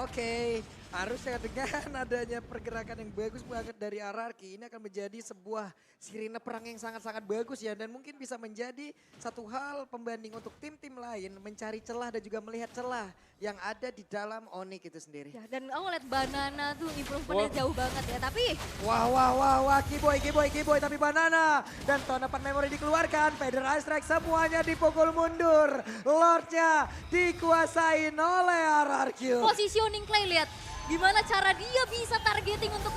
Oke, harusnya dengan adanya pergerakan yang bagus banget dari RRQ, ini akan menjadi sebuah sirine perang yang sangat-sangat bagus ya. Dan mungkin bisa menjadi satu hal pembanding untuk tim-tim lain mencari celah dan juga melihat celah yang ada di dalam Onyx itu sendiri. Ya, dan aku lihat Banana tuh improvementnya jauh banget ya. Tapi Wah, Keyboy, tapi Banana. Dan tahun depan memory dikeluarkan, Federal Strike semuanya dipukul mundur. Lordnya dikuasain oleh RRQ. positioning Clay lihat. Gimana cara dia bisa targeting untuk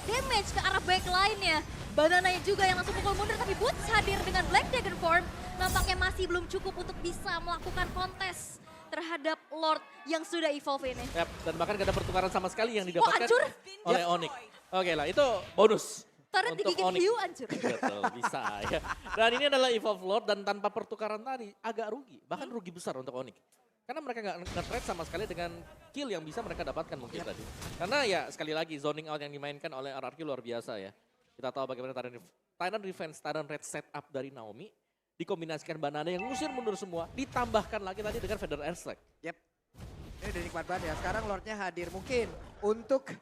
damage ke arah backline-nya. Banana juga yang langsung pukul mundur, tapi Boots hadir dengan Black Dragon Form. Nampaknya masih belum cukup untuk bisa melakukan kontes terhadap Lord yang sudah evolve ini. Yap, dan bahkan gak ada pertukaran sama sekali yang didapatkan hancur. oleh Onyx. Oke lah, itu bonus. Turret untuk digigit Onyx. hiu hancur. Betul, bisa ya. Dan ini adalah Evolve Lord dan tanpa pertukaran tadi agak rugi. Bahkan rugi besar untuk Onyx. Karena mereka nggak nge-trade sama sekali dengan kill yang bisa mereka dapatkan mungkin tadi. Karena ya sekali lagi zoning out yang dimainkan oleh RRQ luar biasa ya. Kita tahu bagaimana Titan Defense, Titan Red setup dari Naomi. Dikombinasikan Banana yang ngusir mundur semua. Ditambahkan lagi tadi dengan Feather Airstrike. Yep. Ini udah nikmat banget ya. Sekarang Lordnya hadir mungkin untuk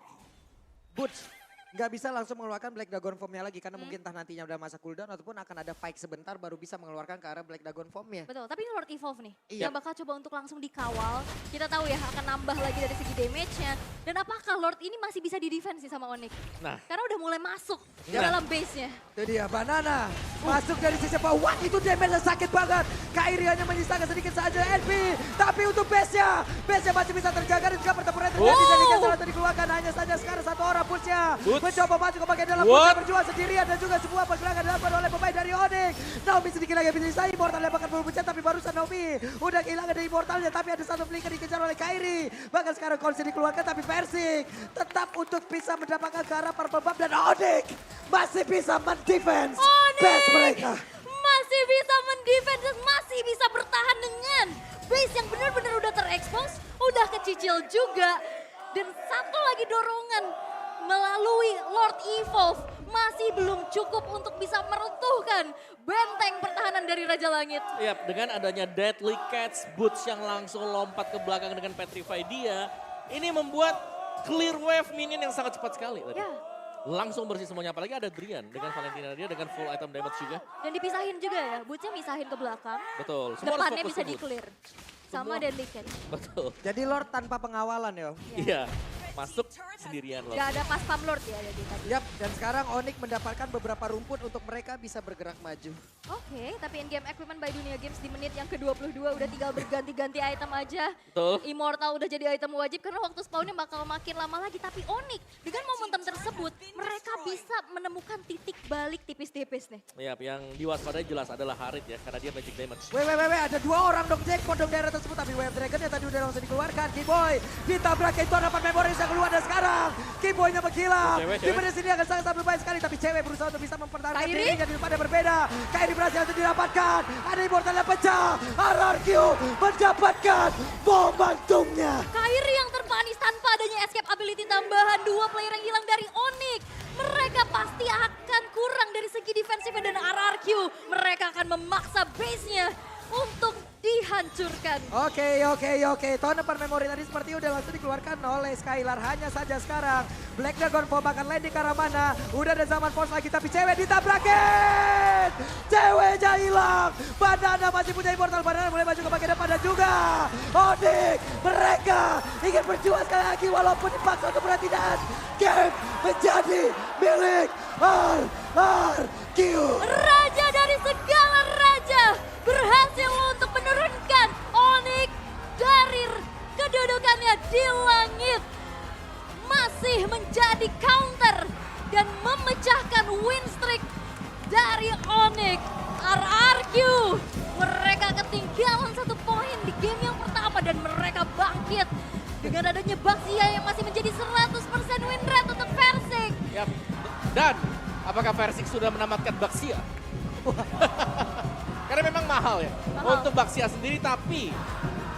Boots nggak bisa langsung mengeluarkan Black Dragon Form-nya lagi. Karena mungkin entah nantinya udah masa cooldown ataupun akan ada fight sebentar baru bisa mengeluarkan ke arah Black Dragon Form-nya. Betul, tapi ini Lord Evolve nih. Iya. Yang bakal coba untuk langsung dikawal. Kita tahu ya akan nambah lagi dari segi damage-nya. Dan apakah Lord ini masih bisa di-defense sih sama Onyx? Nah. Karena udah mulai masuk ke Nah. dalam base-nya. Itu dia, Banana masuk dari sisi bawah. Wah, itu damage sakit banget. Kairi hanya menyisakan sedikit saja NP. Tapi untuk base-nya masih bisa terjaga dan juga pertempuran terjadi. Oh. Jadi Castle atau dikeluarkan hanya saja sekarang satu orang push-nya. Boots. Mencoba masuk ke bagian dalam What? push berjuang sendirian dan juga sebuah pergerakan dilakukan oleh pemain dari Onyx. Naomi sedikit lagi bisa disai. Immortal lepaskan bulu puncak tapi barusan Naomi udah kehilangan dari Immortalnya. Tapi ada satu flicker dikejar oleh Kairi. Bahkan sekarang Konsi dikeluarkan tapi Persik tetap untuk bisa mendapatkan ke arah Purple Buff dan Onyx masih bisa mendefense base mereka. Masih bisa mendefense dan masih bisa bertahan dengan base yang benar-benar udah terekspos, udah kecicil juga. Dan satu lagi dorongan melalui Lord Evolve masih belum cukup untuk bisa meruntuhkan benteng pertahanan dari Raja Langit. Yap, dengan adanya Deadly Catch, Boots yang langsung lompat ke belakang dengan Petrify dia, ini membuat clear wave minion yang sangat cepat sekali tadi. Ya, Langsung bersih semuanya, apalagi ada Drian dengan Valentina dia dengan full item damage juga. dan dipisahin juga ya, bootsnya misahin ke belakang. Betul, semua harus Depannya fokus bisa ke Boots. di-clear. Sama Semua. Deadly Catch. Betul, Jadi Lord tanpa pengawalan yo. iya. Masuk sendirian loh. Gak ada pas pam Lord ya jadi tadi. Yap, dan sekarang Onyx mendapatkan beberapa rumput untuk mereka bisa bergerak maju. Oke, tapi in-game equipment by Dunia Games di menit yang ke-22 udah tinggal berganti-ganti item aja. Betul. Immortal udah jadi item wajib karena waktu spawnnya bakal makin lama lagi. Tapi Onyx dengan momentum tersebut mereka bisa menemukan titik balik tipis-tipis nih. Yap, yang diwaspadai jelas adalah Harit ya, karena dia magic damage. Ada dua orang dong jackpot dong daerah tersebut. Tapi Wave Dragon yang tadi udah langsung dikeluarkan. Keyboy ditabrak itu dapat memoris yang keluar dan sekarang Keyboynya menghilang. Cewek, Di cewek. menit sini akan sangat berbahaya sekali. Tapi cewek berusaha untuk bisa mempertahankan Kairi? dirinya di depan yang berbeda. Kairi berhasil untuk didapatkan. Ada Immortal yang pecah. RRQ mendapatkan momentumnya. Kairi yang terpanis tanpa adanya escape ability tambahan. Dua player yang hilang dari Onyx. Mereka pasti akan kurang dari segi defensif dan RRQ. Mereka akan memaksa base-nya untuk dihancurkan. Oke. Tahun depan memori tadi seperti udah langsung dikeluarkan oleh Skylar. Hanya saja sekarang Black Dragon Form akan landing ke arah mana. Udah ada zaman force lagi tapi cewek ditabrakin. Ceweknya hilang. Banana masih punya Immortal. Banana mulai maju ke bagian depan dan juga Onyx. Mereka ingin berjuang sekali lagi walaupun dipaksa untuk berhati-hati. Game menjadi milik RRQ. Raja dari segala raja berhasil untuk menurunkan Onyx dari kedudukannya di langit. Masih menjadi counter dan memecahkan win streak dari Onyx. RRQ mereka ketinggalan 1 poin di game yang pertama dan mereka bangkit. Dengan adanya Baxia yang masih menjadi 100% win rate untuk Persik. Yap. Dan apakah Persik sudah menamatkan Baxia? Karena memang mahal ya Mahal. untuk Baxia sendiri, tapi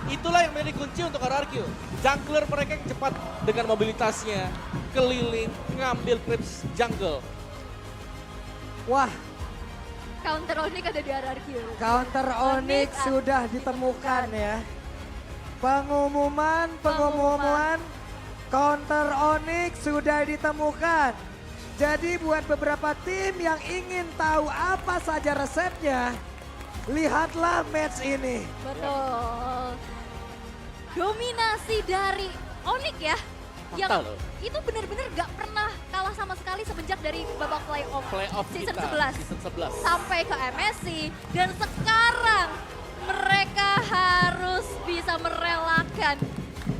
itulah yang menjadi kunci untuk RRQ. Jungler mereka yang cepat dengan mobilitasnya, keliling, ngambil creeps jungle. Wah, Counter Onyx ada di RRQ. counter Onyx sudah ditemukan ya. Pengumuman counter Onyx sudah ditemukan. Jadi buat beberapa tim yang ingin tahu apa saja resepnya, lihatlah match ini. Betul. Dominasi dari Onyx ya. Yang Fatal loh. itu benar-benar gak pernah kalah sama sekali semenjak dari babak playoff season kita, 11. season 11. Sampai ke MSC. Dan sekarang mereka harus bisa merelakan.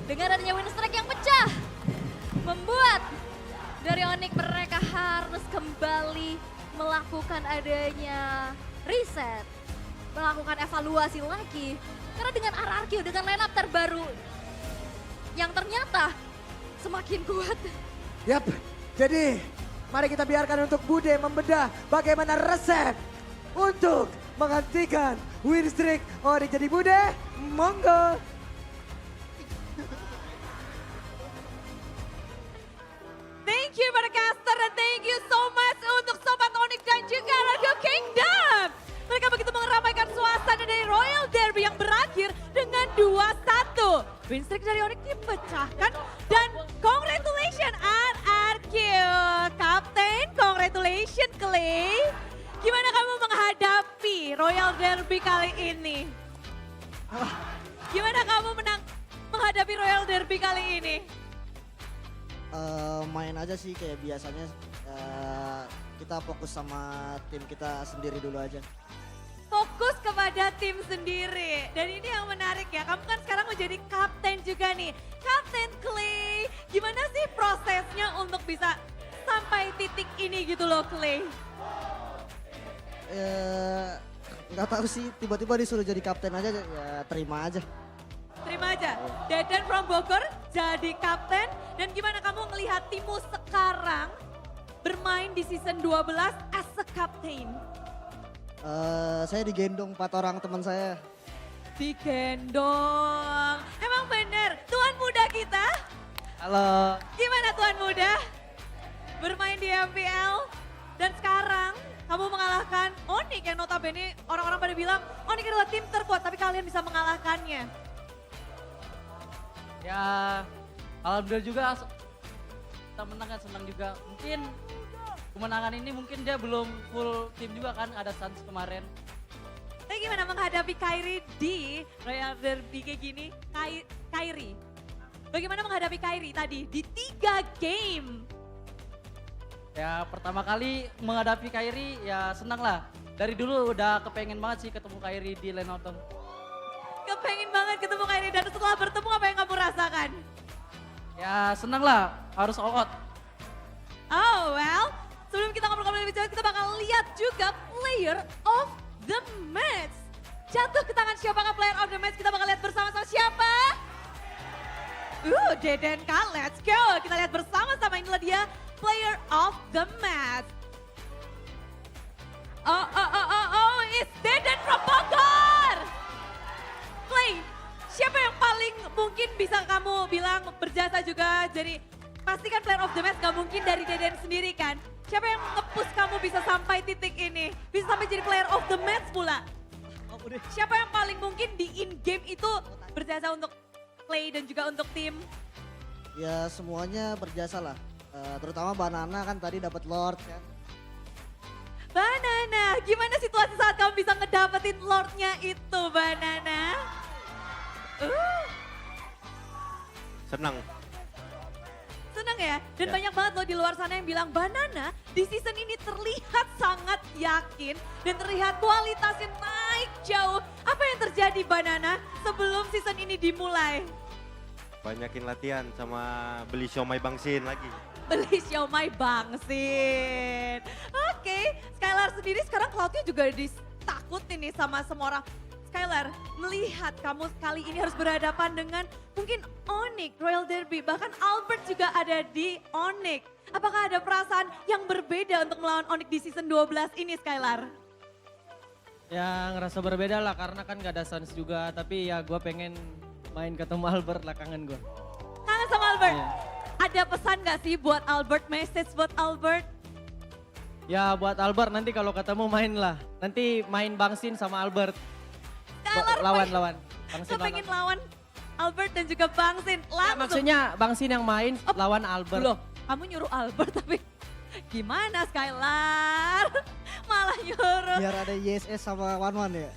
Dengan adanya win streak yang pecah. Membuat dari Onyx mereka harus kembali melakukan adanya reset. Melakukan evaluasi lagi. Karena dengan RRQ, dengan lineup terbaru yang ternyata semakin kuat. Yap, jadi mari kita biarkan untuk Bude membedah bagaimana resep untuk menghentikan win streak Onyx. Jadi Bude, monggo. Thank you para caster dan thank you so much untuk Sobat Onyx dan juga Radio Kingdom. Mereka begitu mengeramaikan suasana dari Royal Derby yang berakhir dengan 2-1. Win streak dari Onyx dipecahkan dan congratulations RRQ Thank you, Kapten. Congratulations, Clay. Gimana kamu menghadapi Royal Derby kali ini? Gimana kamu menghadapi Royal Derby kali ini? Main aja sih kayak biasanya. Kita fokus sama tim kita sendiri dulu aja. Fokus kepada tim sendiri. Dan ini yang menarik ya, kamu kan sekarang menjadi kapten juga nih. Kapten Clay, gimana sih prosesnya untuk bisa sampai titik ini gitu loh Clay? Nggak tahu sih, tiba-tiba disuruh jadi kapten aja, ya terima aja. Terima aja. Deden from Bogor jadi kapten. Dan gimana kamu ngelihat timmu sekarang bermain di season 12 as a captain? Saya digendong 4 orang teman saya. Digendong. Emang bener, tuan muda kita? Halo. Gimana tuan muda? Bermain di MPL dan sekarang kamu mengalahkan Onyx yang notabene orang-orang pada bilang Onyx adalah tim terkuat tapi kalian bisa mengalahkannya. Ya, alhamdulillah juga kita menang kan, senang juga. Mungkin kemenangan ini mungkin dia belum full tim juga kan, ada Suns kemarin. Tapi gimana menghadapi Kairi di Royal Derby kayak gini? Kairi, bagaimana menghadapi Kairi tadi di 3 game? Ya pertama kali menghadapi Kairi ya senang lah. Dari dulu udah kepengen banget sih ketemu Kairi di lane autumn. Kepengen banget ketemu Kairi dan setelah bertemu apa yang kamu rasakan? Ya senang lah, harus all out. Oh well, sebelum kita ngobrol-ngobrol lebih jauh, kita bakal lihat juga player of the match. Jatuh ke tangan siapakah player of the match? Kita bakal lihat bersama-sama siapa? Deden Kal, let's go. Kita lihat bersama-sama, inilah dia player of the match. Oh, it's Deden from Bogor. Clay, siapa yang paling mungkin bisa kamu bilang berjasa juga jadi pastikan player of the match gak mungkin dari Deden sendiri kan? Siapa yang nge-push kamu bisa sampai titik ini? Bisa sampai jadi player of the match pula? Siapa yang paling mungkin di in-game itu berjasa untuk Clay dan juga untuk tim? Ya semuanya berjasa lah. Terutama Banana kan tadi dapat Lord kan. Banana, gimana situasi saat kamu bisa ngedapetin Lordnya itu Banana? Senang. Senang ya? Dan Ya. banyak banget loh di luar sana yang bilang Banana di season ini terlihat sangat yakin dan terlihat kualitasnya naik jauh. Apa yang terjadi Banana sebelum season ini dimulai? Banyakin latihan sama beli siomay bangsin lagi. Beli siomay bangsin. Oke, Skylar sendiri sekarang Cloud-nya juga ditakutin nih sama semua orang. Skylar, melihat kamu kali ini harus berhadapan dengan mungkin Onyx, Royal Derby, bahkan Albert juga ada di Onyx. Apakah ada perasaan yang berbeda untuk melawan Onyx di season 12 ini Skylar? Ya ngerasa berbeda lah karena kan gak ada Suns juga. Tapi ya gue pengen main ketemu Albert lah, kangen gue. Kangen sama Albert? Iya. Ada pesan gak sih buat Albert, message buat Albert? Ya buat Albert nanti kalau ketemu main lah. Nanti main Bangsin sama Albert. Skylar Lawan. Bangsin pengen lawan Albert dan juga Bangsin. Ya, Langsung. maksudnya Bangsin yang main lawan Albert. Loh, kamu nyuruh Albert tapi gimana Skylar? Malah nyuruh. Biar ada YSS sama One ya.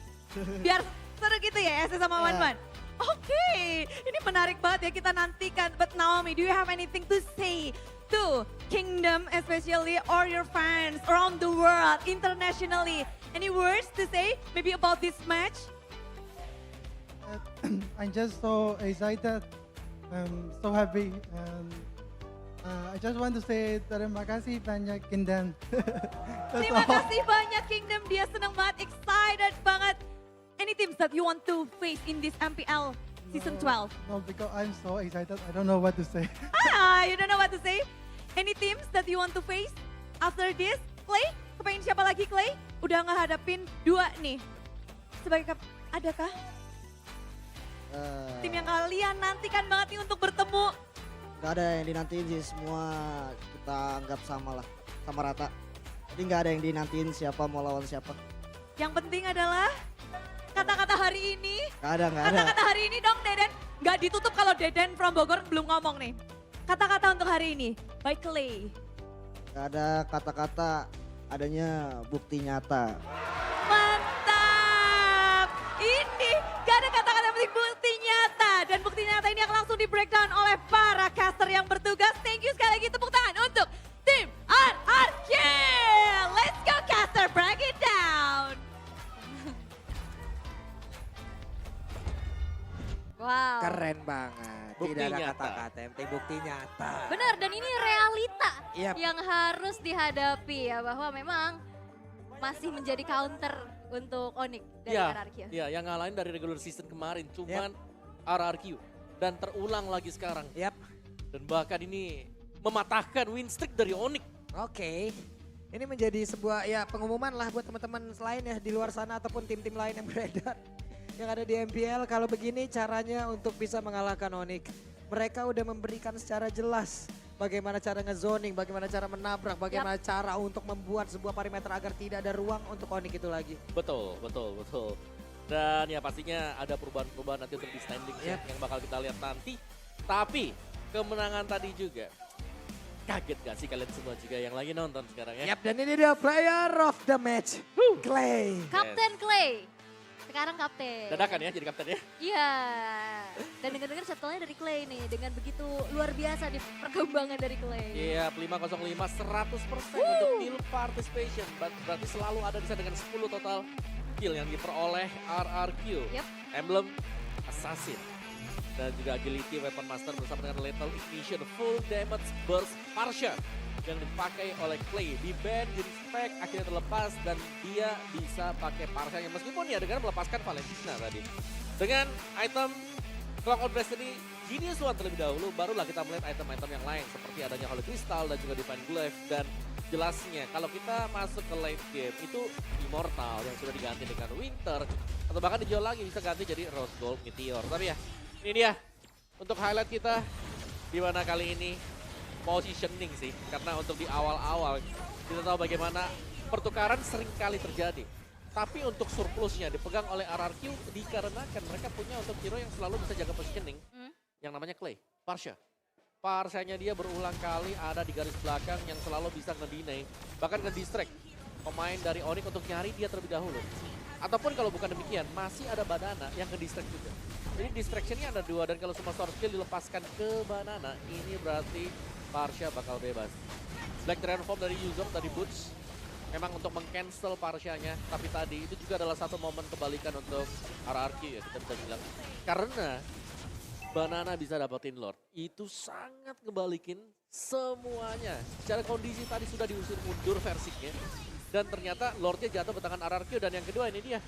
Biar seru gitu ya SS sama Ya. Wan-Wan. Oke, ini menarik banget ya kita nantikan. But Naomi, do you have anything to say to Kingdom especially or your fans around the world, internationally? Any words to say maybe about this match? I'm just so excited. I'm so happy. And I just want to say terima kasih banyak Kingdom. Terima kasih banyak Kingdom, dia senang banget, excited banget. Any teams that you want to face in this MPL season 12? No, because I'm so excited. I don't know what to say. You don't know what to say? Any teams that you want to face after this? Clay, kepengen siapa lagi Clay? Udah ngehadapin 2 nih. Sebagai adakah tim yang kalian nantikan banget nih untuk bertemu? Gak ada yang dinantiin sih, semua kita anggap sama lah, sama rata. Jadi gak ada yang dinantiin siapa mau lawan siapa. Yang penting adalah kata-kata hari ini. Gak ada. Kata-kata hari ini dong Deden. Gak ditutup kalau Deden from Bogor belum ngomong nih. Kata-kata untuk hari ini. By Clay. Gak ada kata-kata, adanya bukti nyata. Mantap! Ini gak ada kata-kata yang penting bukti nyata. Dan bukti nyata ini akan langsung di breakdown oleh para caster yang bertugas. Thank you sekali lagi, tepuk tangan untuk tim RRQ. Let's go caster, break it down. Wow. Keren banget. Bukti Tidak ada nyata. kata-kata, yang penting bukti nyata. Benar, dan ini realita Yap. yang harus dihadapi ya, bahwa memang masih menjadi counter untuk Onyx dari Ya, RRQ. ya, yang ngalahin dari regular season kemarin cuman RRQ dan terulang lagi sekarang. Yap. Dan bahkan ini mematahkan win streak dari Onyx. Oke. Ini menjadi sebuah ya pengumuman lah buat teman-teman lain ya di luar sana ataupun tim-tim lain yang beredar. Yang ada di MPL, kalau begini caranya untuk bisa mengalahkan Onyx. Mereka udah memberikan secara jelas bagaimana cara ngezoning, bagaimana cara menabrak, bagaimana cara untuk membuat sebuah parameter agar tidak ada ruang untuk Onyx itu lagi. Betul, betul, betul. Dan ya pastinya ada perubahan-perubahan nanti untuk di standing Yep. yang bakal kita lihat nanti. Tapi kemenangan tadi juga, kaget gak sih kalian semua juga yang lagi nonton sekarang ya? Yap, dan ini dia player of the match, Clay. Kapten Clay. Sekarang kapten. Dadakan ya jadi kapten ya? Iya. Dan dengar-dengar shuttle-nya dari Clay nih, dengan begitu luar biasa di perkembangan dari Clay. Iya, 505 100% untuk kill participation. Berarti selalu ada di sana dengan 10 total kill yang diperoleh RRQ. Yep. Emblem Assassin. Dan juga Agility Weapon Master bersama dengan Lethal Ignition Full Damage Burst Parsha yang dipakai oleh Clay. Di ban, di respect, akhirnya terlepas dan dia bisa pakai Parsha meskipun ya dengan melepaskan Valentina tadi. Dengan item Clock Out Blast ini Genius One terlebih dahulu, barulah kita melihat item-item yang lain seperti adanya Holy Crystal dan juga Divine Glaive. Dan jelasnya kalau kita masuk ke late game itu Immortal yang sudah diganti dengan Winter atau bahkan dijual lagi bisa ganti jadi Rose Gold Meteor. Tapi ya ini dia untuk highlight kita di mana kali ini positioning sih, karena untuk di awal-awal kita tahu bagaimana pertukaran sering kali terjadi. Tapi untuk surplusnya dipegang oleh RRQ dikarenakan mereka punya untuk hero yang selalu bisa jaga positioning yang namanya Clay, Parsha. Parshanya dia berulang kali ada di garis belakang yang selalu bisa ngedinai, bahkan ngedistract pemain dari Onyx untuk nyari dia terlebih dahulu. Ataupun kalau bukan demikian, masih ada Banana yang ngedistract juga. Jadi distractionnya ada dua, dan kalau semua source skill dilepaskan ke Banana, ini berarti Parsha bakal bebas. Black Dragon Form dari Yuzong tadi Boots memang untuk meng-cancel Parshanya, tapi tadi itu juga adalah satu momen kebalikan untuk RRQ ya kita bisa bilang. Karena Banana bisa dapetin Lord, itu sangat ngebalikin semuanya. Secara kondisi tadi sudah diusir mundur versinya, dan ternyata Lordnya jatuh ke tangan RRQ. Dan yang kedua ini dia,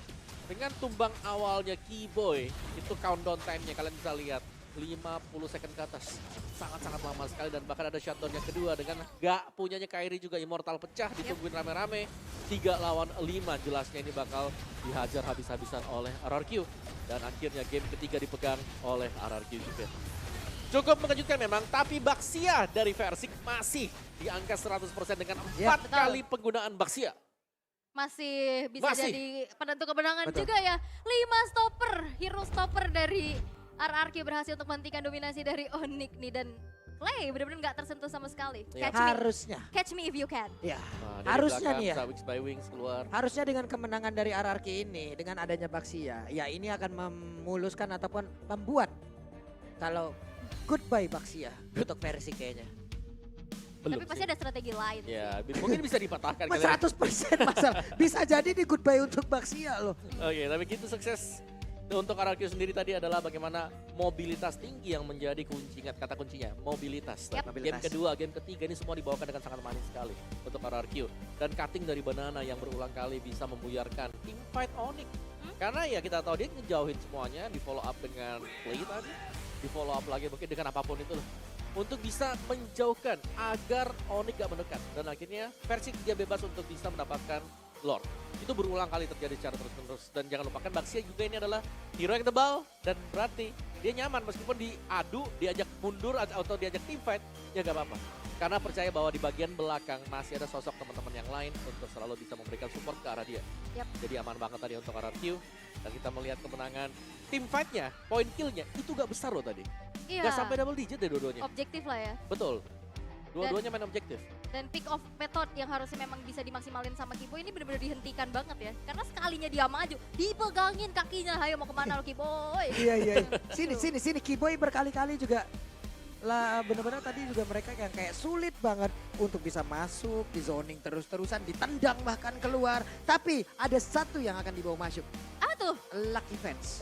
dengan tumbang awalnya Keyboy, itu countdown time-nya kalian bisa lihat. 50 second ke atas, sangat-sangat lama sekali. Dan bahkan ada shutdown yang kedua dengan gak punyanya Kairi juga Immortal pecah, ditungguin rame-rame. 3 lawan 5 jelasnya ini bakal dihajar habis-habisan oleh RRQ. Dan akhirnya game ketiga dipegang oleh RRQ juga. Cukup mengejutkan memang, tapi Baxia dari Versik masih di angka 100% dengan 4 kali penggunaan Baxia. Masih bisa Masih. jadi penentu kemenangan Betul. juga ya. 5 stopper, hero stopper dari RRQ berhasil untuk menghentikan dominasi dari Onyx nih. Dan Clay benar-benar gak tersentuh sama sekali. Ya. Catch me if you can. Ya, Nah, dari harusnya belakang nih ya. bisa Wings by Wings keluar. Harusnya dengan kemenangan dari RRQ ini, dengan adanya Baxia, ya ini akan memuluskan ataupun membuat kalau goodbye Baxia untuk versi kayaknya. Belum Tapi pasti sih. ada strategi lain. Ya, mungkin bisa dipatahkan. Mas kali ya. 100% masalah. Bisa jadi nih goodbye untuk Baxia loh. Oke, tapi gitu sukses. Untuk RRQ sendiri tadi adalah bagaimana mobilitas tinggi yang menjadi kunci, ingat kata kuncinya, mobilitas. Yap. Game kedua, game ketiga ini semua dibawakan dengan sangat manis sekali untuk RRQ. Dan cutting dari Banana yang berulang kali bisa membuyarkan tim fight Onyx. Karena ya kita tahu dia ngejauhin semuanya, di follow up dengan play tadi, di follow up lagi mungkin dengan apapun itu loh. Untuk bisa menjauhkan agar Onyx gak mendekat. Dan akhirnya versi dia bebas untuk bisa mendapatkan Lord. Itu berulang kali terjadi secara terus-menerus. Dan jangan lupakan Baxia juga ini adalah hero yang tebal. Dan berarti dia nyaman meskipun diadu, diajak mundur atau diajak team fight, ya gak apa-apa. Karena percaya bahwa di bagian belakang masih ada sosok teman-teman yang lain untuk selalu bisa memberikan support ke arah dia. Yap. Jadi aman banget tadi untuk RRQ. Dan kita melihat kemenangan team fight-nya, point kill-nya itu gak besar loh tadi. Iya. Gak sampai double digit deh dua-duanya. Objektif lah ya. Betul. Dua-duanya main objektif. Dan pick off method yang harusnya memang bisa dimaksimalin sama Kiboy ini benar-benar dihentikan banget ya. Karena sekalinya dia maju, dipegangin kakinya. Hayo mau kemana lo Kiboy? Iya. Sini. Kiboy berkali-kali juga lah benar-benar tadi juga mereka yang kayak sulit banget untuk bisa masuk di zoning terus-terusan, ditendang bahkan keluar. Tapi ada satu yang akan dibawa masuk, Ah tuh. Lucky Fans.